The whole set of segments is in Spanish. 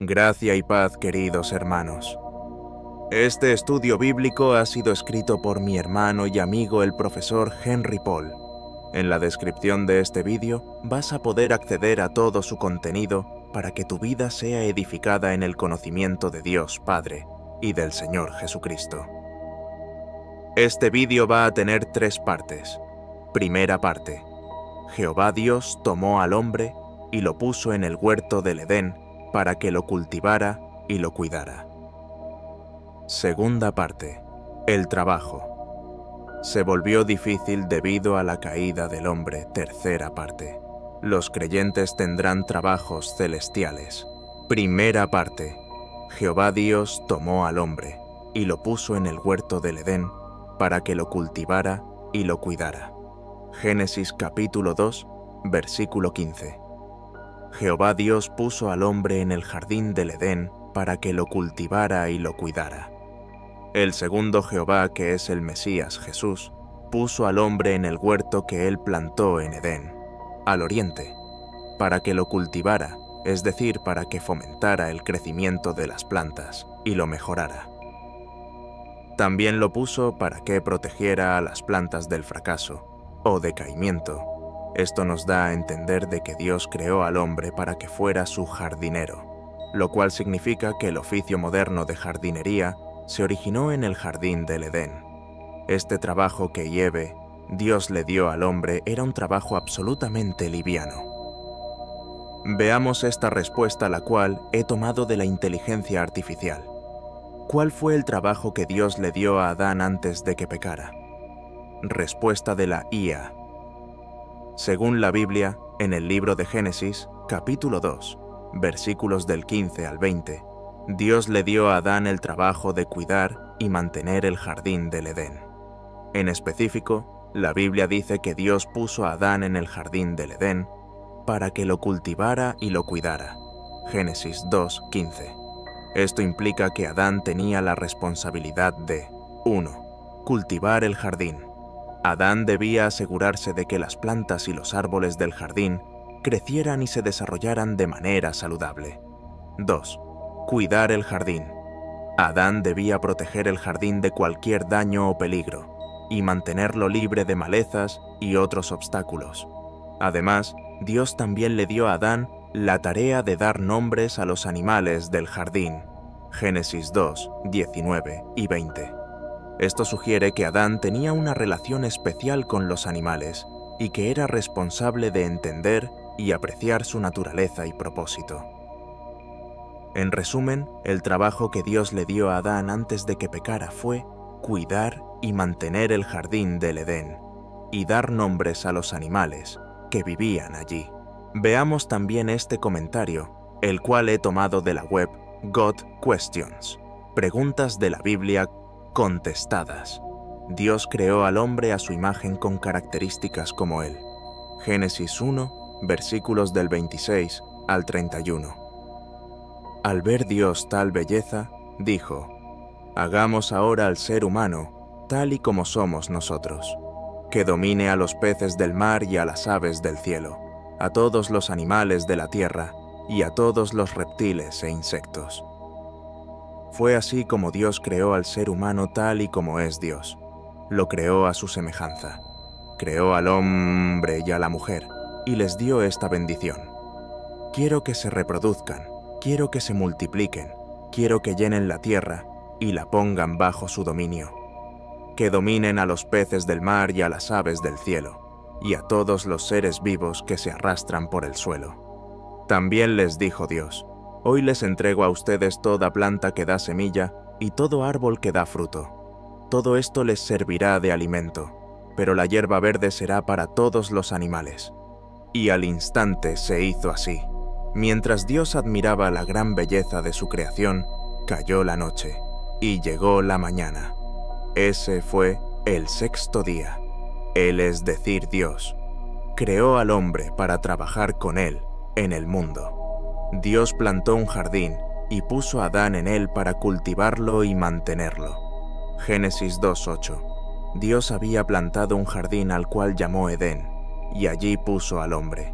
Gracia y paz, queridos hermanos. Este estudio bíblico ha sido escrito por mi hermano y amigo el profesor Henry Paul. En la descripción de este vídeo vas a poder acceder a todo su contenido para que tu vida sea edificada en el conocimiento de Dios Padre y del Señor Jesucristo. Este vídeo va a tener 3 partes. Primera parte. Jehová Dios tomó al hombre y lo puso en el huerto del Edén para que lo cultivara y lo cuidara. Segunda parte. El trabajo. Se volvió difícil debido a la caída del hombre. Tercera parte. Los creyentes tendrán trabajos celestiales. Primera parte. Jehová Dios tomó al hombre y lo puso en el huerto del Edén para que lo cultivara y lo cuidara. Génesis capítulo 2, versículo 15. Jehová Dios puso al hombre en el jardín del Edén para que lo cultivara y lo cuidara. El segundo Jehová, que es el Mesías Jesús, puso al hombre en el huerto que él plantó en Edén, al oriente, para que lo cultivara, es decir, para que fomentara el crecimiento de las plantas y lo mejorara. También lo puso para que protegiera a las plantas del fracaso o decaimiento. Esto nos da a entender de que Dios creó al hombre para que fuera su jardinero, lo cual significa que el oficio moderno de jardinería se originó en el jardín del Edén. Este trabajo que Dios le dio al hombre era un trabajo absolutamente liviano. Veamos esta respuesta, la cual he tomado de la inteligencia artificial. ¿Cuál fue el trabajo que Dios le dio a Adán antes de que pecara? Respuesta de la IA. Según la Biblia, en el libro de Génesis, capítulo 2, versículos del 15 al 20, Dios le dio a Adán el trabajo de cuidar y mantener el jardín del Edén. En específico, la Biblia dice que Dios puso a Adán en el jardín del Edén para que lo cultivara y lo cuidara. Génesis 2, 15. Esto implica que Adán tenía la responsabilidad de 1. Cultivar el jardín. Adán debía asegurarse de que las plantas y los árboles del jardín crecieran y se desarrollaran de manera saludable. 2. Cuidar el jardín. Adán debía proteger el jardín de cualquier daño o peligro y mantenerlo libre de malezas y otros obstáculos. Además, Dios también le dio a Adán la tarea de dar nombres a los animales del jardín. Génesis 2, 19 y 20. Esto sugiere que Adán tenía una relación especial con los animales y que era responsable de entender y apreciar su naturaleza y propósito. En resumen, el trabajo que Dios le dio a Adán antes de que pecara fue cuidar y mantener el jardín del Edén y dar nombres a los animales que vivían allí. Veamos también este comentario, el cual he tomado de la web God Questions, preguntas de la Biblia contestadas. Dios creó al hombre a su imagen con características como él. Génesis 1, versículos del 26 al 31. Al ver Dios tal belleza, dijo: hagamos ahora al ser humano tal y como somos nosotros, que domine a los peces del mar y a las aves del cielo, a todos los animales de la tierra y a todos los reptiles e insectos. Fue así como Dios creó al ser humano tal y como es Dios. Lo creó a su semejanza. Creó al hombre y a la mujer, y les dio esta bendición. Quiero que se reproduzcan, quiero que se multipliquen, quiero que llenen la tierra y la pongan bajo su dominio. Que dominen a los peces del mar y a las aves del cielo, y a todos los seres vivos que se arrastran por el suelo. También les dijo Dios: hoy les entrego a ustedes toda planta que da semilla y todo árbol que da fruto. Todo esto les servirá de alimento, pero la hierba verde será para todos los animales. Y al instante se hizo así. Mientras Dios admiraba la gran belleza de su creación, cayó la noche, y llegó la mañana. Ese fue el 6º día. Él, es decir, Dios, creó al hombre para trabajar con él en el mundo. Dios plantó un jardín y puso a Adán en él para cultivarlo y mantenerlo. Génesis 2:8. Dios había plantado un jardín al cual llamó Edén, y allí puso al hombre.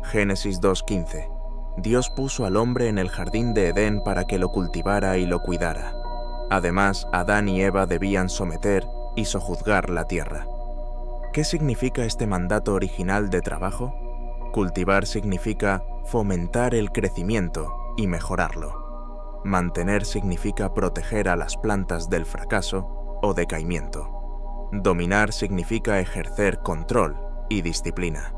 Génesis 2:15. Dios puso al hombre en el jardín de Edén para que lo cultivara y lo cuidara. Además, Adán y Eva debían someter y sojuzgar la tierra. ¿Qué significa este mandato original de trabajo? Cultivar significa fomentar el crecimiento y mejorarlo. Mantener significa proteger a las plantas del fracaso o decaimiento. Dominar significa ejercer control y disciplina.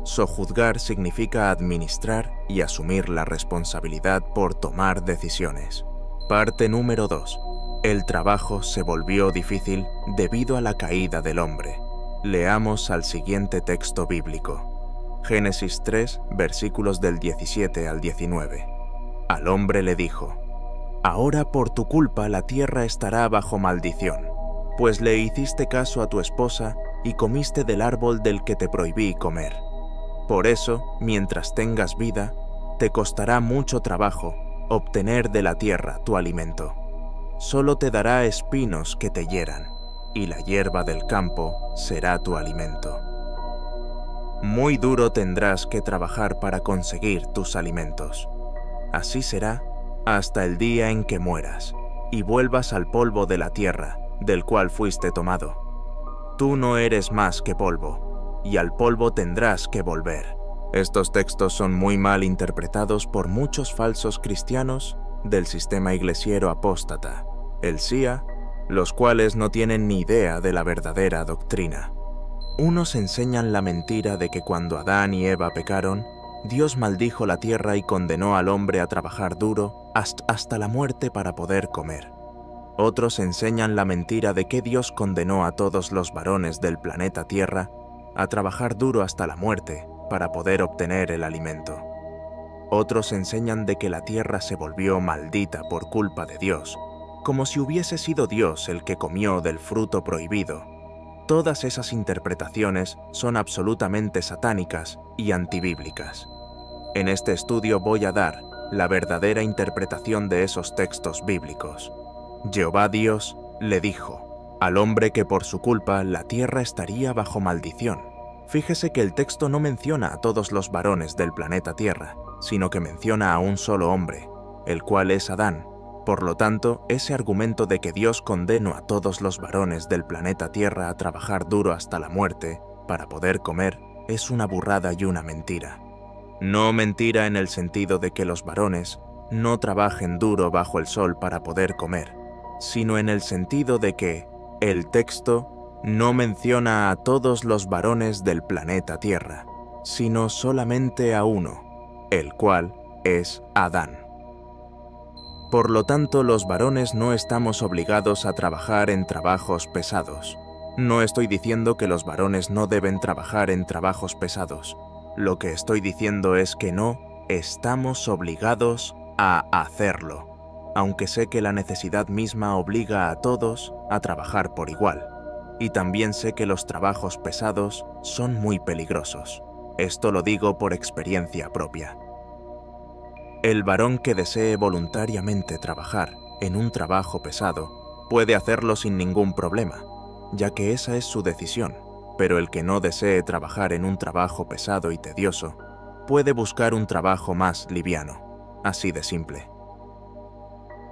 Sojuzgar significa administrar y asumir la responsabilidad por tomar decisiones. Parte número 2. El trabajo se volvió difícil debido a la caída del hombre. Leamos al siguiente texto bíblico. Génesis 3, versículos del 17 al 19. Al hombre le dijo: «Ahora por tu culpa la tierra estará bajo maldición, pues le hiciste caso a tu esposa y comiste del árbol del que te prohibí comer. Por eso, mientras tengas vida, te costará mucho trabajo obtener de la tierra tu alimento. Solo te dará espinos que te hieran, y la hierba del campo será tu alimento. Muy duro tendrás que trabajar para conseguir tus alimentos. Así será hasta el día en que mueras y vuelvas al polvo de la tierra, del cual fuiste tomado. Tú no eres más que polvo, y al polvo tendrás que volver». Estos textos son muy mal interpretados por muchos falsos cristianos del sistema iglesiero apóstata, el SIA, los cuales no tienen ni idea de la verdadera doctrina. Unos enseñan la mentira de que cuando Adán y Eva pecaron, Dios maldijo la tierra y condenó al hombre a trabajar duro hasta la muerte para poder comer. Otros enseñan la mentira de que Dios condenó a todos los varones del planeta Tierra a trabajar duro hasta la muerte para poder obtener el alimento. Otros enseñan de que la tierra se volvió maldita por culpa de Dios, como si hubiese sido Dios el que comió del fruto prohibido. Todas esas interpretaciones son absolutamente satánicas y antibíblicas. En este estudio voy a dar la verdadera interpretación de esos textos bíblicos. Jehová Dios le dijo al hombre que por su culpa la tierra estaría bajo maldición. Fíjese que el texto no menciona a todos los varones del planeta Tierra, sino que menciona a un solo hombre, el cual es Adán. Por lo tanto, ese argumento de que Dios condenó a todos los varones del planeta Tierra a trabajar duro hasta la muerte para poder comer es una burrada y una mentira. No mentira en el sentido de que los varones no trabajen duro bajo el sol para poder comer, sino en el sentido de que el texto no menciona a todos los varones del planeta Tierra, sino solamente a uno, el cual es Adán. Por lo tanto, los varones no estamos obligados a trabajar en trabajos pesados. No estoy diciendo que los varones no deben trabajar en trabajos pesados. Lo que estoy diciendo es que no estamos obligados a hacerlo, aunque sé que la necesidad misma obliga a todos a trabajar por igual. Y también sé que los trabajos pesados son muy peligrosos. Esto lo digo por experiencia propia. El varón que desee voluntariamente trabajar en un trabajo pesado puede hacerlo sin ningún problema, ya que esa es su decisión, pero el que no desee trabajar en un trabajo pesado y tedioso puede buscar un trabajo más liviano, así de simple.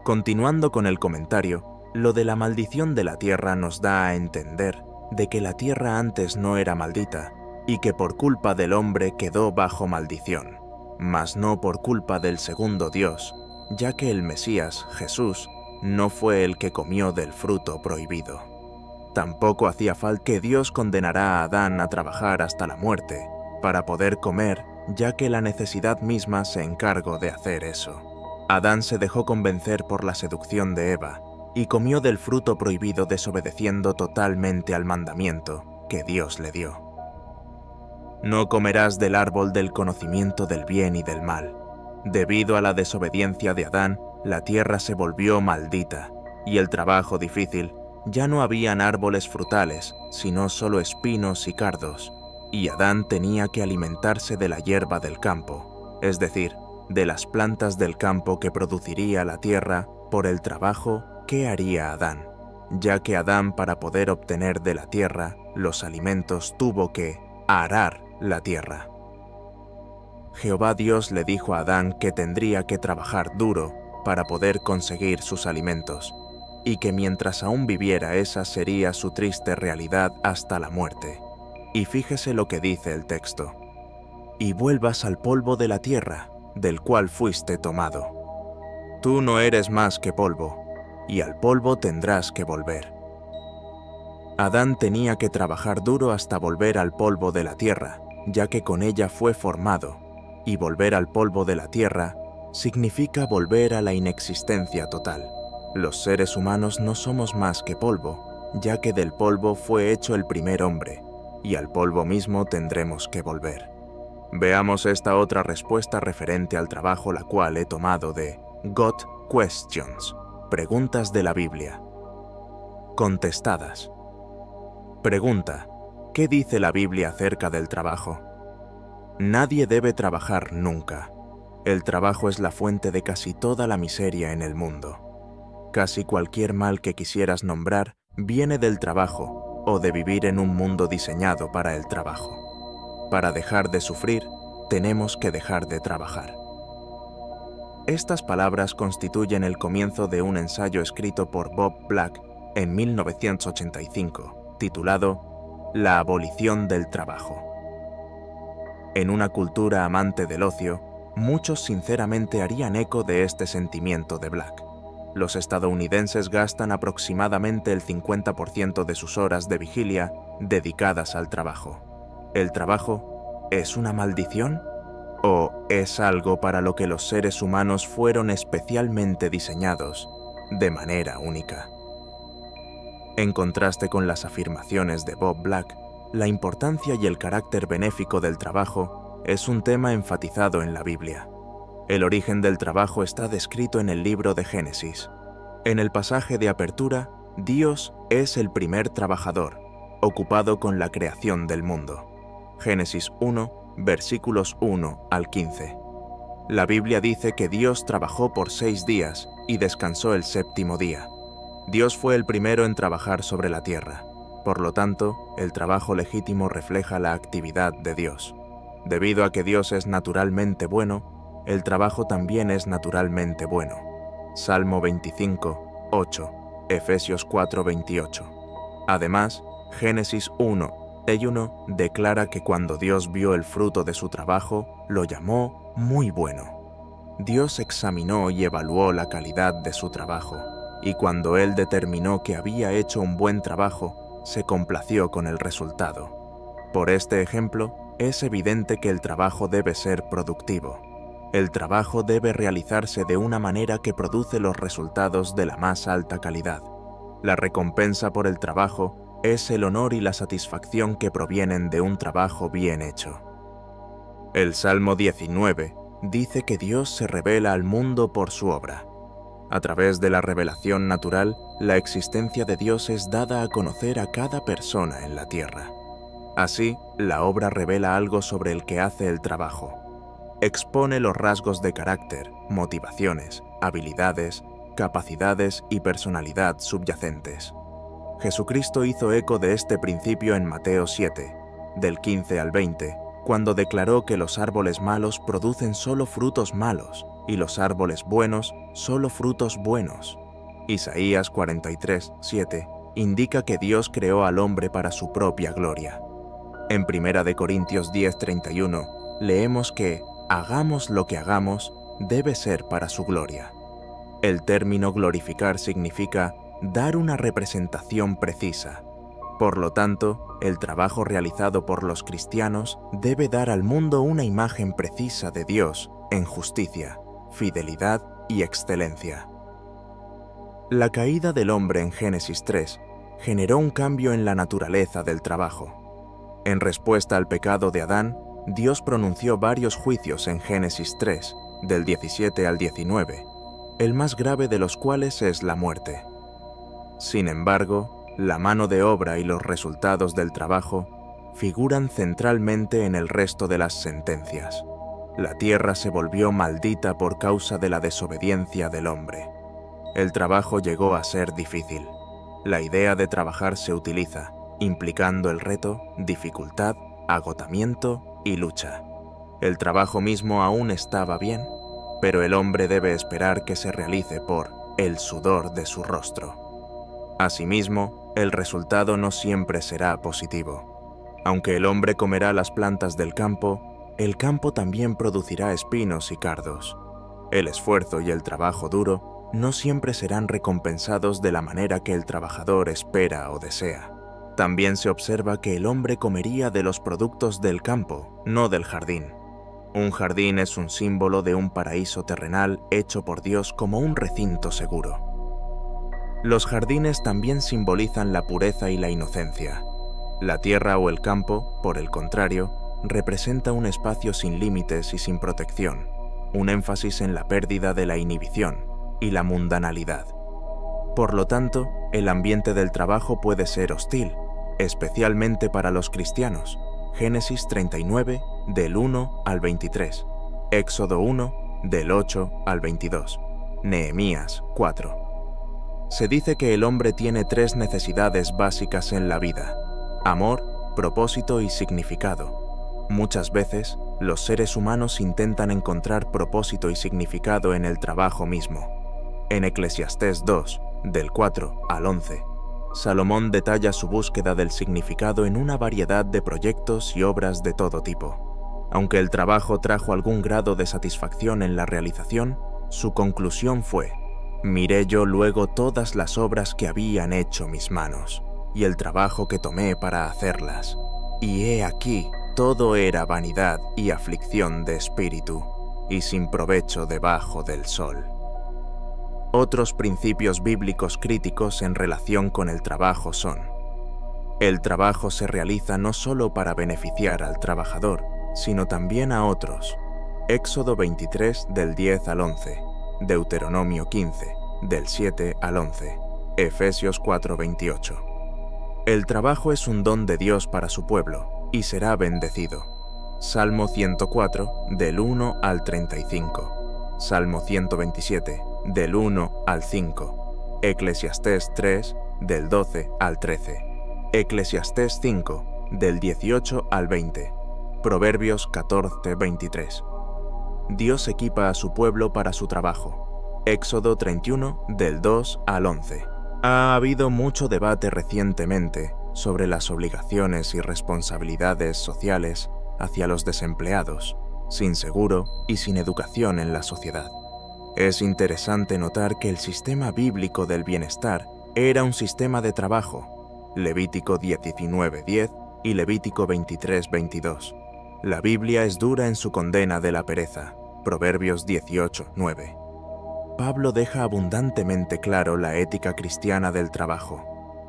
Continuando con el comentario, lo de la maldición de la tierra nos da a entender de que la tierra antes no era maldita y que por culpa del hombre quedó bajo maldición, mas no por culpa del segundo Dios, ya que el Mesías, Jesús, no fue el que comió del fruto prohibido. Tampoco hacía falta que Dios condenara a Adán a trabajar hasta la muerte para poder comer, ya que la necesidad misma se encargó de hacer eso. Adán se dejó convencer por la seducción de Eva y comió del fruto prohibido desobedeciendo totalmente al mandamiento que Dios le dio. No comerás del árbol del conocimiento del bien y del mal. Debido a la desobediencia de Adán, la tierra se volvió maldita, y el trabajo difícil. Ya no habían árboles frutales, sino solo espinos y cardos, y Adán tenía que alimentarse de la hierba del campo, es decir, de las plantas del campo que produciría la tierra por el trabajo que haría Adán, ya que Adán, para poder obtener de la tierra los alimentos, tuvo que arar la tierra. Jehová Dios le dijo a Adán que tendría que trabajar duro para poder conseguir sus alimentos, y que mientras aún viviera esa sería su triste realidad hasta la muerte. Y fíjese lo que dice el texto: y vuelvas al polvo de la tierra, del cual fuiste tomado. Tú no eres más que polvo, y al polvo tendrás que volver. Adán tenía que trabajar duro hasta volver al polvo de la tierra, ya que con ella fue formado, y volver al polvo de la tierra significa volver a la inexistencia total. Los seres humanos no somos más que polvo, ya que del polvo fue hecho el primer hombre, y al polvo mismo tendremos que volver. Veamos esta otra respuesta referente al trabajo, la cual he tomado de God Questions, preguntas de la Biblia. Contestadas. Pregunta: ¿qué dice la Biblia acerca del trabajo? Nadie debe trabajar nunca. El trabajo es la fuente de casi toda la miseria en el mundo. Casi cualquier mal que quisieras nombrar viene del trabajo o de vivir en un mundo diseñado para el trabajo. Para dejar de sufrir, tenemos que dejar de trabajar. Estas palabras constituyen el comienzo de un ensayo escrito por Bob Black en 1985, titulado La abolición del trabajo. En una cultura amante del ocio, muchos sinceramente harían eco de este sentimiento de Black. Los estadounidenses gastan aproximadamente el 50% de sus horas de vigilia dedicadas al trabajo. ¿El trabajo es una maldición? ¿O es algo para lo que los seres humanos fueron especialmente diseñados de manera única? En contraste con las afirmaciones de Bob Black, la importancia y el carácter benéfico del trabajo es un tema enfatizado en la Biblia. El origen del trabajo está descrito en el libro de Génesis. En el pasaje de apertura, Dios es el primer trabajador, ocupado con la creación del mundo. Génesis 1, versículos 1 al 15. La Biblia dice que Dios trabajó por 6 días y descansó el séptimo día. Dios fue el primero en trabajar sobre la tierra. Por lo tanto, el trabajo legítimo refleja la actividad de Dios. Debido a que Dios es naturalmente bueno, el trabajo también es naturalmente bueno. Salmo 25, 8, Efesios 4, 28. Además, Génesis 1, 1 declara que cuando Dios vio el fruto de su trabajo, lo llamó muy bueno. Dios examinó y evaluó la calidad de su trabajo, y cuando Él determinó que había hecho un buen trabajo, se complació con el resultado. Por este ejemplo, es evidente que el trabajo debe ser productivo. El trabajo debe realizarse de una manera que produce los resultados de la más alta calidad. La recompensa por el trabajo es el honor y la satisfacción que provienen de un trabajo bien hecho. El Salmo 19 dice que Dios se revela al mundo por su obra. A través de la revelación natural, la existencia de Dios es dada a conocer a cada persona en la tierra. Así, la obra revela algo sobre el que hace el trabajo. Expone los rasgos de carácter, motivaciones, habilidades, capacidades y personalidad subyacentes. Jesucristo hizo eco de este principio en Mateo 7, del 15 al 20, cuando declaró que los árboles malos producen solo frutos malos y los árboles buenos solo frutos buenos. Isaías 43, 7 indica que Dios creó al hombre para su propia gloria. En 1 Corintios 10, 31 leemos que hagamos lo que hagamos debe ser para su gloria. El término glorificar significa dar una representación precisa. Por lo tanto, el trabajo realizado por los cristianos debe dar al mundo una imagen precisa de Dios en justicia, fidelidad y excelencia. La caída del hombre en Génesis 3 generó un cambio en la naturaleza del trabajo. En respuesta al pecado de Adán, Dios pronunció varios juicios en Génesis 3, del 17 al 19, el más grave de los cuales es la muerte. Sin embargo, la mano de obra y los resultados del trabajo figuran centralmente en el resto de las sentencias. La tierra se volvió maldita por causa de la desobediencia del hombre. El trabajo llegó a ser difícil. La idea de trabajar se utiliza, implicando el reto, dificultad, agotamiento y lucha. El trabajo mismo aún estaba bien, pero el hombre debe esperar que se realice por el sudor de su rostro. Asimismo, el resultado no siempre será positivo. Aunque el hombre comerá las plantas del campo, el campo también producirá espinos y cardos. El esfuerzo y el trabajo duro no siempre serán recompensados de la manera que el trabajador espera o desea. También se observa que el hombre comería de los productos del campo, no del jardín. Un jardín es un símbolo de un paraíso terrenal hecho por Dios como un recinto seguro. Los jardines también simbolizan la pureza y la inocencia. La tierra o el campo, por el contrario, representa un espacio sin límites y sin protección, un énfasis en la pérdida de la inhibición y la mundanalidad. Por lo tanto, el ambiente del trabajo puede ser hostil, especialmente para los cristianos. Génesis 39, del 1 al 23, Éxodo 1, del 8 al 22, Nehemías 4. Se dice que el hombre tiene 3 necesidades básicas en la vida: amor, propósito y significado. Muchas veces, los seres humanos intentan encontrar propósito y significado en el trabajo mismo. En Eclesiastés 2, del 4 al 11, Salomón detalla su búsqueda del significado en una variedad de proyectos y obras de todo tipo. Aunque el trabajo trajo algún grado de satisfacción en la realización, su conclusión fue: miré yo luego todas las obras que habían hecho mis manos, y el trabajo que tomé para hacerlas, y he aquí, todo era vanidad y aflicción de espíritu, y sin provecho debajo del sol. Otros principios bíblicos críticos en relación con el trabajo son: el trabajo se realiza no solo para beneficiar al trabajador, sino también a otros. Éxodo 23, del 10 al 11, Deuteronomio 15, del 7 al 11, Efesios 4, 28. El trabajo es un don de Dios para su pueblo, y será bendecido. Salmo 104, del 1 al 35, Salmo 127, del 1 al 5, Eclesiastés 3, del 12 al 13, Eclesiastés 5, del 18 al 20, Proverbios 14, 23. Dios equipa a su pueblo para su trabajo. Éxodo 31, del 2 al 11. Ha habido mucho debate recientemente sobre las obligaciones y responsabilidades sociales hacia los desempleados, sin seguro y sin educación en la sociedad. Es interesante notar que el sistema bíblico del bienestar era un sistema de trabajo. Levítico 19:10 y Levítico 23:22. La Biblia es dura en su condena de la pereza. Proverbios 18:9. Pablo deja abundantemente claro la ética cristiana del trabajo,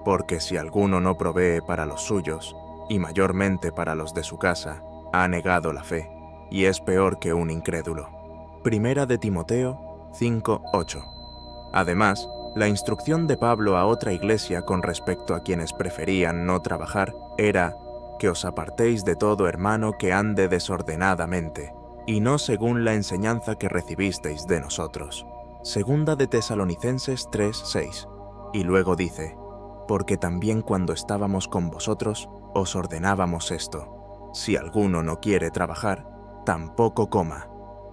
porque si alguno no provee para los suyos, y mayormente para los de su casa, ha negado la fe, y es peor que un incrédulo. Primera de Timoteo 5:8. Además, la instrucción de Pablo a otra iglesia con respecto a quienes preferían no trabajar era: que os apartéis de todo hermano que ande desordenadamente, y no según la enseñanza que recibisteis de nosotros. Segunda de Tesalonicenses 3:6. Y luego dice: porque también cuando estábamos con vosotros, os ordenábamos esto: si alguno no quiere trabajar, tampoco coma.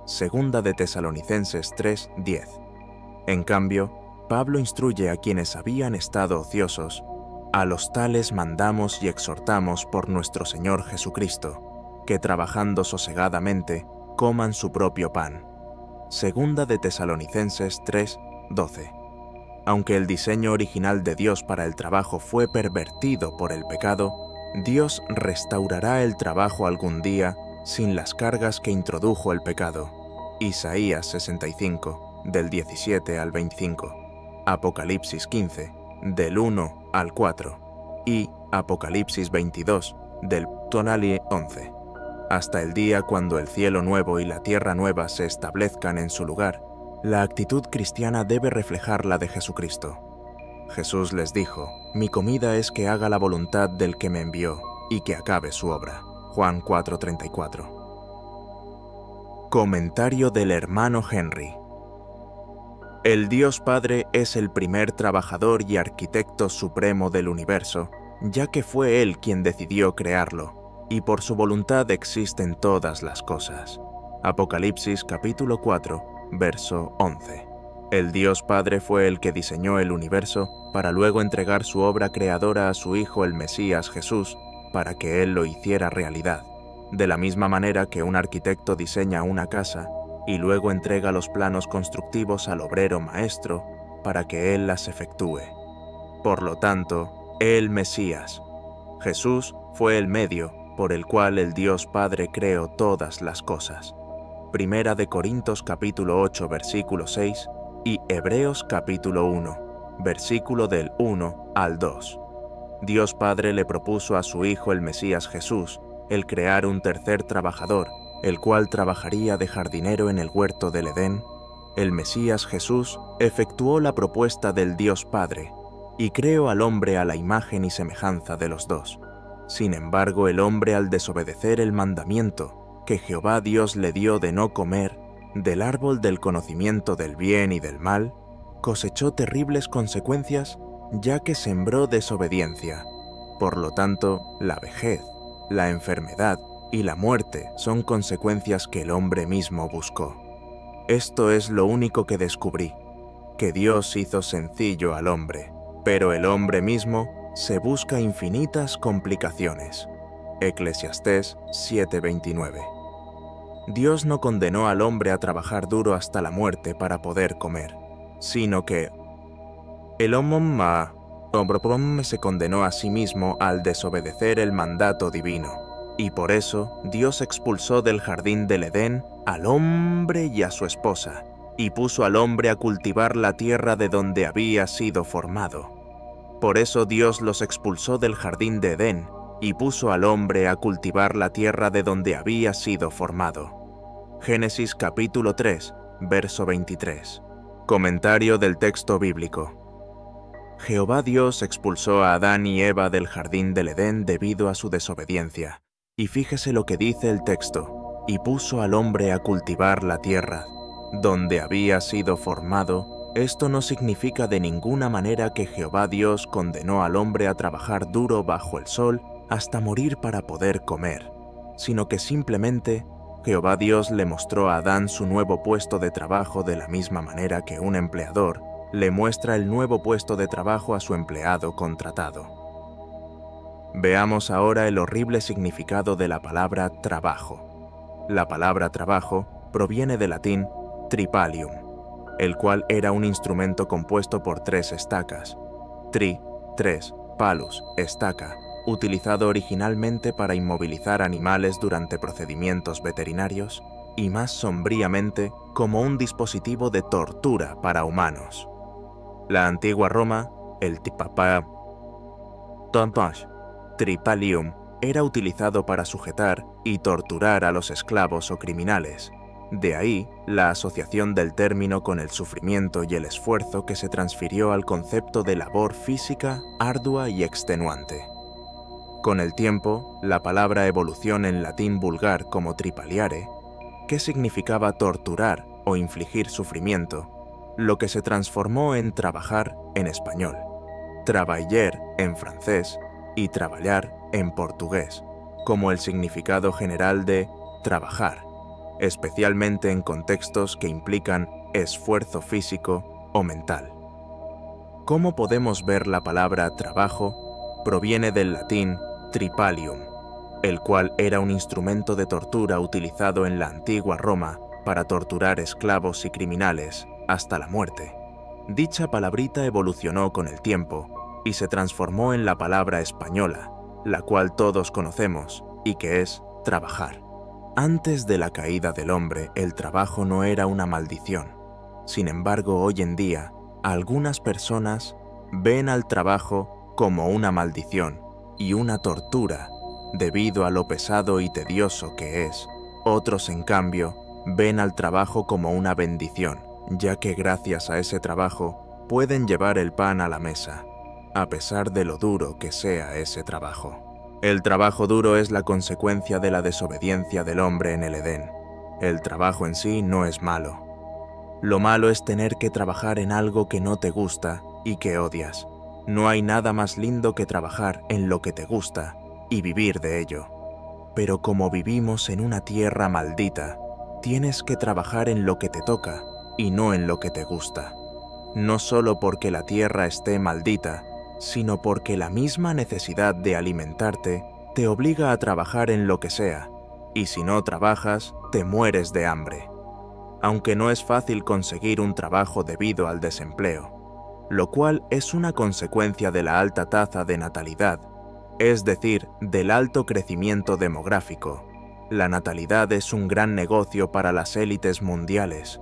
Segunda de Tesalonicenses 3:10. En cambio, Pablo instruye a quienes habían estado ociosos: a los tales mandamos y exhortamos por nuestro Señor Jesucristo, que trabajando sosegadamente, coman su propio pan. Segunda de Tesalonicenses 3:12. Aunque el diseño original de Dios para el trabajo fue pervertido por el pecado, Dios restaurará el trabajo algún día sin las cargas que introdujo el pecado. Isaías 65, del 17 al 25, Apocalipsis 15, del 1 al 4, y Apocalipsis 22, del 1 al 11. Hasta el día cuando el cielo nuevo y la tierra nueva se establezcan en su lugar, la actitud cristiana debe reflejar la de Jesucristo. Jesús les dijo: mi comida es que haga la voluntad del que me envió y que acabe su obra. Juan 4:34. Comentario del hermano Henry. El Dios Padre es el primer trabajador y arquitecto supremo del universo, ya que fue Él quien decidió crearlo, y por su voluntad existen todas las cosas. Apocalipsis capítulo 4, verso 11. El Dios Padre fue el que diseñó el universo para luego entregar su obra creadora a su Hijo el Mesías Jesús para que Él lo hiciera realidad, de la misma manera que un arquitecto diseña una casa y luego entrega los planos constructivos al obrero maestro para que él las efectúe. Por lo tanto, el Mesías, Jesús, fue el medio por el cual el Dios Padre creó todas las cosas. Primera de Corintios capítulo 8, versículo 6 y Hebreos capítulo 1, versículo del 1 al 2. Dios Padre le propuso a su Hijo el Mesías Jesús el crear un tercer trabajador, el cual trabajaría de jardinero en el huerto del Edén. El Mesías Jesús efectuó la propuesta del Dios Padre y creó al hombre a la imagen y semejanza de los dos. Sin embargo, el hombre, al desobedecer el mandamiento que Jehová Dios le dio de no comer del árbol del conocimiento del bien y del mal, cosechó terribles consecuencias, ya que sembró desobediencia. Por lo tanto, la vejez, la enfermedad y la muerte son consecuencias que el hombre mismo buscó. Esto es lo único que descubrí, que Dios hizo sencillo al hombre, pero el hombre mismo se busca infinitas complicaciones. Eclesiastés 7:29. Dios no condenó al hombre a trabajar duro hasta la muerte para poder comer, sino que el hombre se condenó a sí mismo al desobedecer el mandato divino, y por eso Dios expulsó del jardín del Edén al hombre y a su esposa, y puso al hombre a cultivar la tierra de donde había sido formado. Por eso Dios los expulsó del jardín de Edén, y puso al hombre a cultivar la tierra de donde había sido formado. Génesis capítulo 3, verso 23. Comentario del texto bíblico. Jehová Dios expulsó a Adán y Eva del jardín del Edén debido a su desobediencia. Y fíjese lo que dice el texto, y puso al hombre a cultivar la tierra, donde había sido formado. Esto no significa de ninguna manera que Jehová Dios condenó al hombre a trabajar duro bajo el sol hasta morir para poder comer, sino que simplemente Jehová Dios le mostró a Adán su nuevo puesto de trabajo de la misma manera que un empleador le muestra el nuevo puesto de trabajo a su empleado contratado. Veamos ahora el horrible significado de la palabra trabajo. La palabra trabajo proviene del latín tripalium, el cual era un instrumento compuesto por 3 estacas. Tri, 3, palus, estaca, utilizado originalmente para inmovilizar animales durante procedimientos veterinarios y más sombríamente como un dispositivo de tortura para humanos. La antigua Roma, el tripalium, era utilizado para sujetar y torturar a los esclavos o criminales. De ahí la asociación del término con el sufrimiento y el esfuerzo que se transfirió al concepto de labor física ardua y extenuante. Con el tiempo, la palabra evolución en latín vulgar como tripaliare, que significaba torturar o infligir sufrimiento, lo que se transformó en trabajar en español, travailler en francés y traballar en portugués, como el significado general de trabajar, especialmente en contextos que implican esfuerzo físico o mental. ¿Cómo podemos ver la palabra trabajo? Proviene del latín tripalium, el cual era un instrumento de tortura utilizado en la antigua Roma para torturar esclavos y criminales hasta la muerte. Dicha palabrita evolucionó con el tiempo y se transformó en la palabra española, la cual todos conocemos y que es trabajar. Antes de la caída del hombre, el trabajo no era una maldición. Sin embargo, hoy en día, algunas personas ven al trabajo como una maldición y una tortura debido a lo pesado y tedioso que es. Otros, en cambio, ven al trabajo como una bendición, ya que gracias a ese trabajo pueden llevar el pan a la mesa, a pesar de lo duro que sea ese trabajo. El trabajo duro es la consecuencia de la desobediencia del hombre en el Edén. El trabajo en sí no es malo. Lo malo es tener que trabajar en algo que no te gusta y que odias. No hay nada más lindo que trabajar en lo que te gusta y vivir de ello. Pero como vivimos en una tierra maldita, tienes que trabajar en lo que te toca y no en lo que te gusta. No solo porque la tierra esté maldita, sino porque la misma necesidad de alimentarte te obliga a trabajar en lo que sea, y si no trabajas, te mueres de hambre. Aunque no es fácil conseguir un trabajo debido al desempleo, lo cual es una consecuencia de la alta tasa de natalidad, es decir, del alto crecimiento demográfico. La natalidad es un gran negocio para las élites mundiales,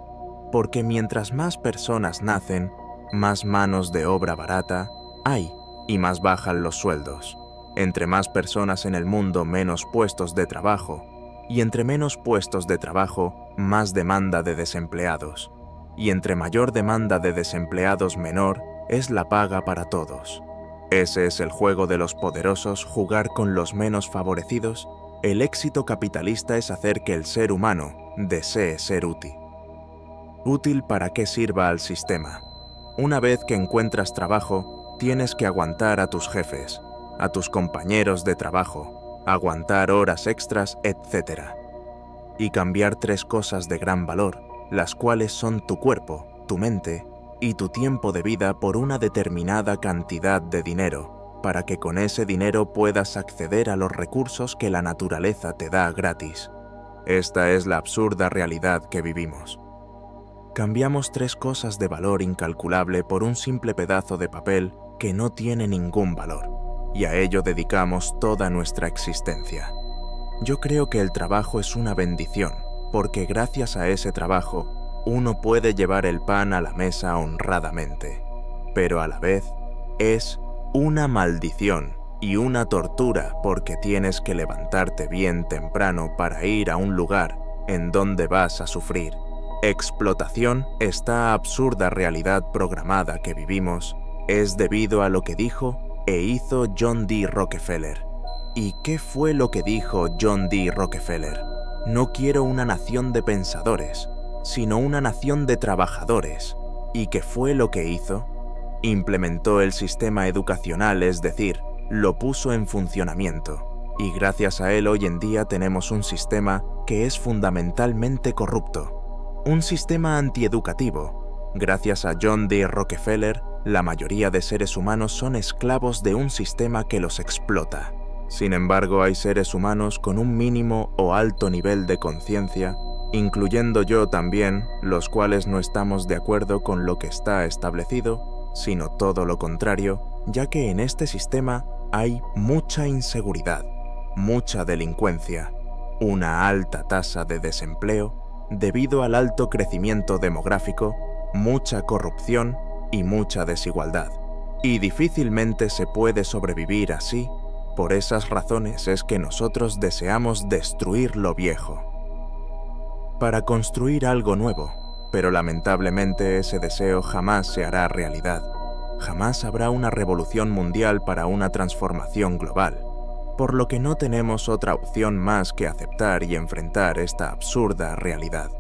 porque mientras más personas nacen, más manos de obra barata hay y más bajan los sueldos. Entre más personas en el mundo, menos puestos de trabajo, y entre menos puestos de trabajo, más demanda de desempleados. Y entre mayor demanda de desempleados, menor es la paga para todos. Ese es el juego de los poderosos, jugar con los menos favorecidos. El éxito capitalista es hacer que el ser humano desee ser útil. ¿Útil para qué sirva al sistema? Una vez que encuentras trabajo, tienes que aguantar a tus jefes, a tus compañeros de trabajo, aguantar horas extras, etc. Y cambiar 3 cosas de gran valor, las cuales son tu cuerpo, tu mente y tu tiempo de vida por una determinada cantidad de dinero, para que con ese dinero puedas acceder a los recursos que la naturaleza te da gratis. Esta es la absurda realidad que vivimos. Cambiamos 3 cosas de valor incalculable por un simple pedazo de papel que no tiene ningún valor, y a ello dedicamos toda nuestra existencia. Yo creo que el trabajo es una bendición, porque gracias a ese trabajo, uno puede llevar el pan a la mesa honradamente, pero a la vez es una maldición y una tortura porque tienes que levantarte bien temprano para ir a un lugar en donde vas a sufrir. Explotación, esta absurda realidad programada que vivimos, es debido a lo que dijo e hizo John D. Rockefeller. ¿Y qué fue lo que dijo John D. Rockefeller? No quiero una nación de pensadores, sino una nación de trabajadores. ¿Y qué fue lo que hizo? Implementó el sistema educacional, es decir, lo puso en funcionamiento. Y gracias a él hoy en día tenemos un sistema que es fundamentalmente corrupto. Un sistema antieducativo. Gracias a John D. Rockefeller, la mayoría de seres humanos son esclavos de un sistema que los explota. Sin embargo, hay seres humanos con un mínimo o alto nivel de conciencia, incluyendo yo también, los cuales no estamos de acuerdo con lo que está establecido, sino todo lo contrario, ya que en este sistema hay mucha inseguridad, mucha delincuencia, una alta tasa de desempleo, debido al alto crecimiento demográfico, mucha corrupción y mucha desigualdad. Y difícilmente se puede sobrevivir así. Por esas razones es que nosotros deseamos destruir lo viejo para construir algo nuevo, pero lamentablemente ese deseo jamás se hará realidad. Jamás habrá una revolución mundial para una transformación global, por lo que no tenemos otra opción más que aceptar y enfrentar esta absurda realidad.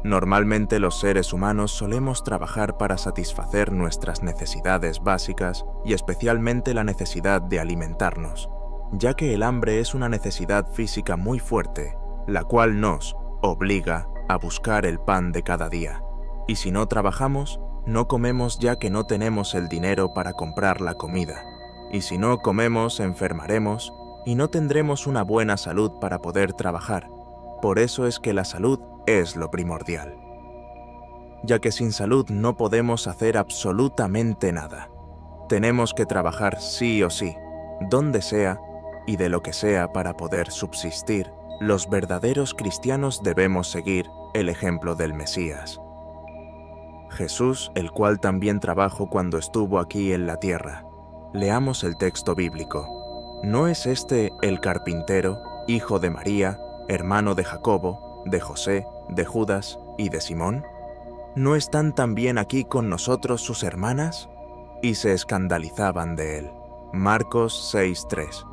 Normalmente los seres humanos solemos trabajar para satisfacer nuestras necesidades básicas y especialmente la necesidad de alimentarnos, ya que el hambre es una necesidad física muy fuerte, la cual nos obliga a buscar el pan de cada día. Y si no trabajamos, no comemos ya que no tenemos el dinero para comprar la comida. Y si no comemos, enfermaremos y no tendremos una buena salud para poder trabajar. Por eso es que la salud es lo primordial, ya que sin salud no podemos hacer absolutamente nada. Tenemos que trabajar sí o sí, donde sea y de lo que sea para poder subsistir. Los verdaderos cristianos debemos seguir el ejemplo del Mesías, Jesús, el cual también trabajó cuando estuvo aquí en la tierra. Leamos el texto bíblico. ¿No es este el carpintero, hijo de María, hermano de Jacobo, de José, de Judas y de Simón? ¿No están también aquí con nosotros sus hermanas? Y se escandalizaban de él. Marcos 6:3.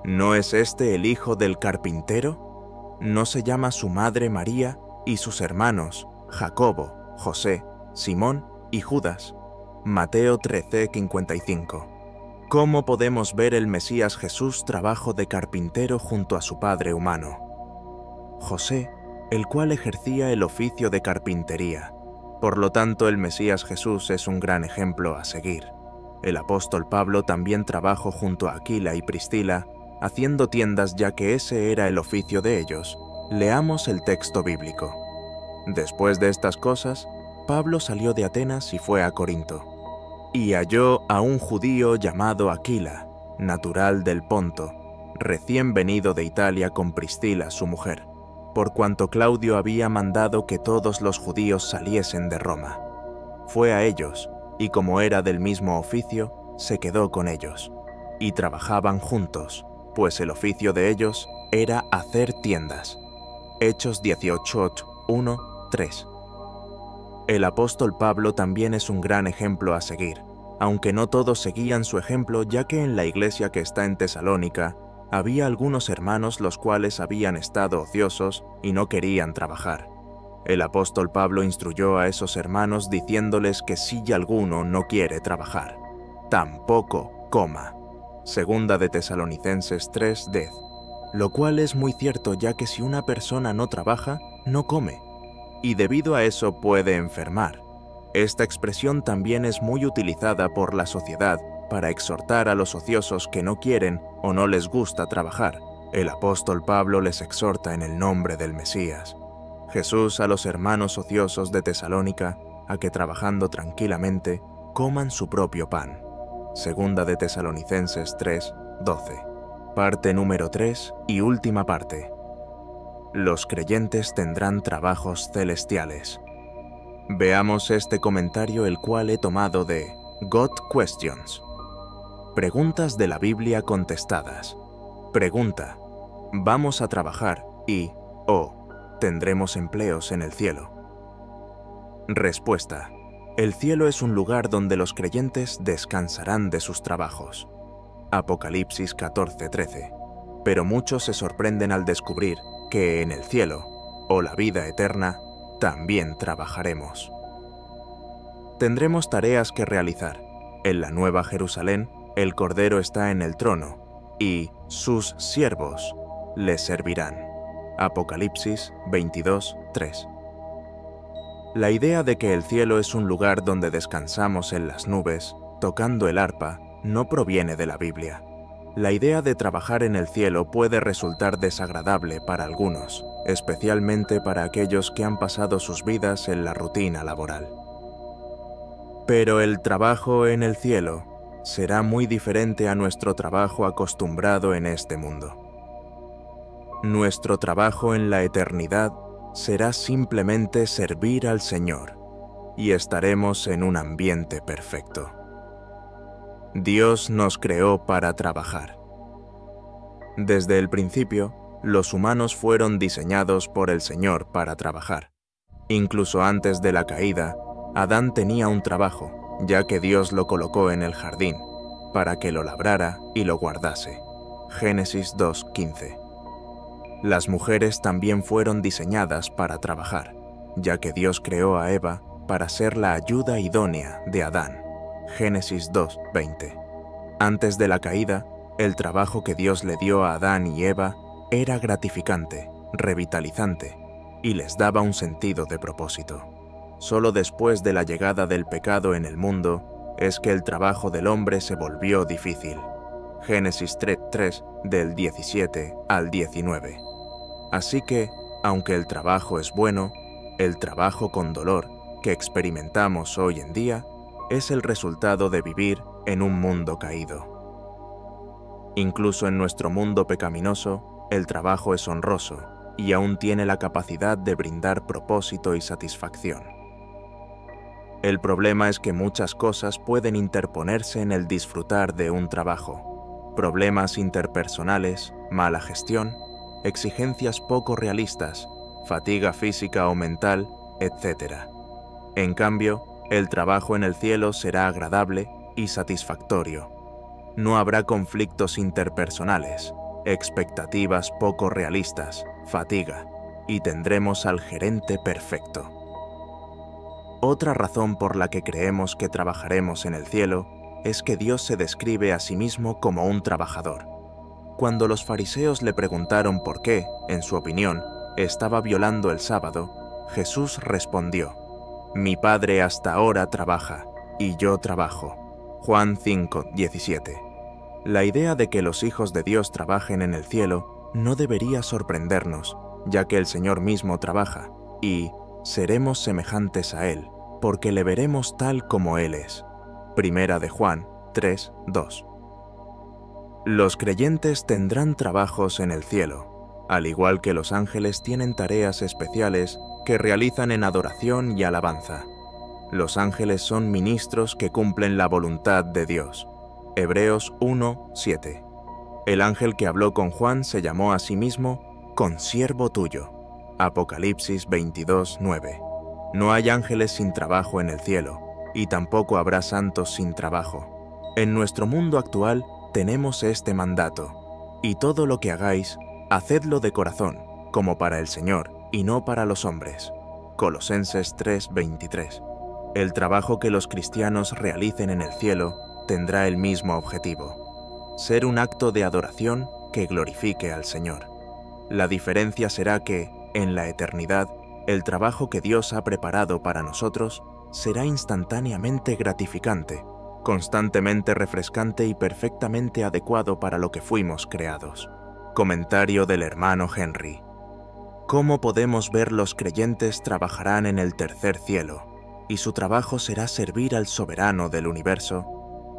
¿No es este el hijo del carpintero? ¿No se llama su madre María y sus hermanos Jacobo, José, Simón y Judas? Mateo 13:55. ¿Cómo podemos ver el Mesías Jesús trabajo de carpintero junto a su padre humano? José, el cual ejercía el oficio de carpintería. Por lo tanto, el Mesías Jesús es un gran ejemplo a seguir. El apóstol Pablo también trabajó junto a Aquila y Priscila, haciendo tiendas ya que ese era el oficio de ellos. Leamos el texto bíblico. Después de estas cosas, Pablo salió de Atenas y fue a Corinto. Y halló a un judío llamado Aquila, natural del Ponto, recién venido de Italia con Priscila su mujer, por cuanto Claudio había mandado que todos los judíos saliesen de Roma. Fue a ellos, y como era del mismo oficio, se quedó con ellos, y trabajaban juntos, pues el oficio de ellos era hacer tiendas. Hechos 18, 1, 3. El apóstol Pablo también es un gran ejemplo a seguir, aunque no todos seguían su ejemplo, ya que en la iglesia que está en Tesalónica había algunos hermanos los cuales habían estado ociosos y no querían trabajar. El apóstol Pablo instruyó a esos hermanos diciéndoles que si alguno no quiere trabajar, tampoco coma. Segunda de Tesalonicenses 3:10, lo cual es muy cierto, ya que si una persona no trabaja, no come, y debido a eso puede enfermar. Esta expresión también es muy utilizada por la sociedad para exhortar a los ociosos que no quieren o no les gusta trabajar. El apóstol Pablo les exhorta en el nombre del Mesías Jesús a los hermanos ociosos de Tesalónica a que trabajando tranquilamente coman su propio pan. Segunda de Tesalonicenses 3:12. Parte número 3 y última parte. Los creyentes tendrán trabajos celestiales. Veamos este comentario, el cual he tomado de God Questions. Preguntas de la Biblia contestadas. Pregunta: ¿vamos a trabajar y, tendremos empleos en el cielo? Respuesta: el cielo es un lugar donde los creyentes descansarán de sus trabajos. Apocalipsis 14:13. Pero muchos se sorprenden al descubrir que en el cielo, o la vida eterna, también trabajaremos. Tendremos tareas que realizar. En la Nueva Jerusalén, el Cordero está en el trono, y sus siervos le servirán. Apocalipsis 22:3. La idea de que el cielo es un lugar donde descansamos en las nubes, tocando el arpa, no proviene de la Biblia. La idea de trabajar en el cielo puede resultar desagradable para algunos, especialmente para aquellos que han pasado sus vidas en la rutina laboral. Pero el trabajo en el cielo será muy diferente a nuestro trabajo acostumbrado en este mundo. Nuestro trabajo en la eternidad será simplemente servir al Señor, y estaremos en un ambiente perfecto. Dios nos creó para trabajar. Desde el principio, los humanos fueron diseñados por el Señor para trabajar. Incluso antes de la caída, Adán tenía un trabajo, ya que Dios lo colocó en el jardín, para que lo labrara y lo guardase. Génesis 2:15. Las mujeres también fueron diseñadas para trabajar, ya que Dios creó a Eva para ser la ayuda idónea de Adán. Génesis 2:20. Antes de la caída, el trabajo que Dios le dio a Adán y Eva era gratificante, revitalizante, y les daba un sentido de propósito. Solo después de la llegada del pecado en el mundo es que el trabajo del hombre se volvió difícil. Génesis 3:3, del 17 al 19. Así que, aunque el trabajo es bueno, el trabajo con dolor que experimentamos hoy en día es el resultado de vivir en un mundo caído. Incluso en nuestro mundo pecaminoso, el trabajo es honroso y aún tiene la capacidad de brindar propósito y satisfacción. El problema es que muchas cosas pueden interponerse en el disfrutar de un trabajo. Problemas interpersonales, mala gestión, exigencias poco realistas, fatiga física o mental, etc. En cambio, el trabajo en el cielo será agradable y satisfactorio. No habrá conflictos interpersonales, expectativas poco realistas, fatiga, y tendremos al gerente perfecto. Otra razón por la que creemos que trabajaremos en el cielo es que Dios se describe a sí mismo como un trabajador. Cuando los fariseos le preguntaron por qué, en su opinión, estaba violando el sábado, Jesús respondió: «Mi Padre hasta ahora trabaja, y yo trabajo». Juan 5:17. La idea de que los hijos de Dios trabajen en el cielo no debería sorprendernos, ya que el Señor mismo trabaja, y seremos semejantes a Él, porque le veremos tal como Él es. Primera de Juan 3:2. Los creyentes tendrán trabajos en el cielo, al igual que los ángeles tienen tareas especiales que realizan en adoración y alabanza. Los ángeles son ministros que cumplen la voluntad de Dios. Hebreos 1:7. El ángel que habló con Juan se llamó a sí mismo consiervo tuyo. Apocalipsis 22:9. No hay ángeles sin trabajo en el cielo, y tampoco habrá santos sin trabajo. En nuestro mundo actual tenemos este mandato: y todo lo que hagáis, hacedlo de corazón, como para el Señor, y no para los hombres. Colosenses 3:23. El trabajo que los cristianos realicen en el cielo tendrá el mismo objetivo: ser un acto de adoración que glorifique al Señor. La diferencia será que, en la eternidad, el trabajo que Dios ha preparado para nosotros será instantáneamente gratificante, constantemente refrescante y perfectamente adecuado para lo que fuimos creados. Comentario del hermano Henry. ¿Cómo podemos ver los creyentes trabajarán en el tercer cielo, y su trabajo será servir al soberano del universo?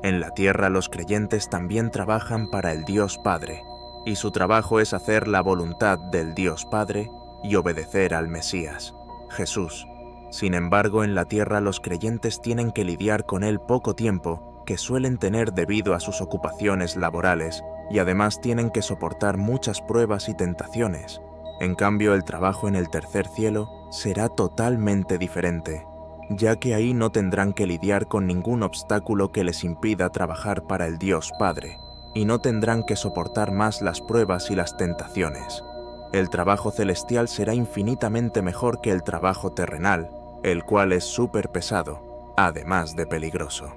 En la tierra los creyentes también trabajan para el Dios Padre, y su trabajo es hacer la voluntad del Dios Padre y obedecer al Mesías, Jesús. Sin embargo, en la tierra los creyentes tienen que lidiar con él poco tiempo que suelen tener debido a sus ocupaciones laborales, y además tienen que soportar muchas pruebas y tentaciones. En cambio, el trabajo en el tercer cielo será totalmente diferente, ya que ahí no tendrán que lidiar con ningún obstáculo que les impida trabajar para el Dios Padre, y no tendrán que soportar más las pruebas y las tentaciones. El trabajo celestial será infinitamente mejor que el trabajo terrenal, el cual es súper pesado, además de peligroso.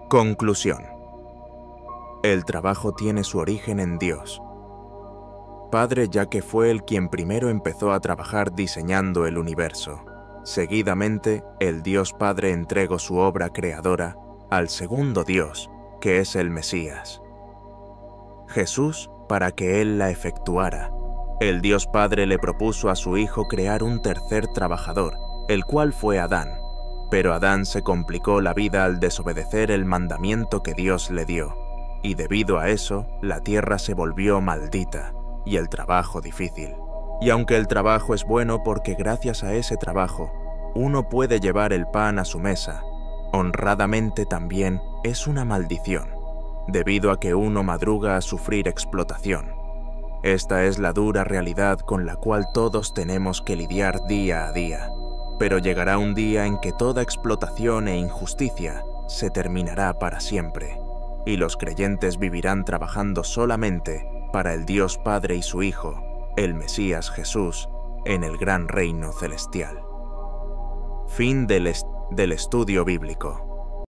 Conclusión. El trabajo tiene su origen en Dios Padre, ya que fue Él quien primero empezó a trabajar diseñando el universo. Seguidamente, el Dios Padre entregó su obra creadora al segundo Dios, que es el Mesías, Jesús, para que Él la efectuara. El Dios Padre le propuso a su Hijo crear un tercer trabajador, el cual fue Adán. Pero Adán se complicó la vida al desobedecer el mandamiento que Dios le dio, y debido a eso, la tierra se volvió maldita, y el trabajo difícil. Y aunque el trabajo es bueno porque gracias a ese trabajo, uno puede llevar el pan a su mesa, honradamente también es una maldición, debido a que uno madruga a sufrir explotación. Esta es la dura realidad con la cual todos tenemos que lidiar día a día, pero llegará un día en que toda explotación e injusticia se terminará para siempre, y los creyentes vivirán trabajando solamente para el Dios Padre y su Hijo, el Mesías Jesús, en el gran reino celestial. Fin del estudio bíblico.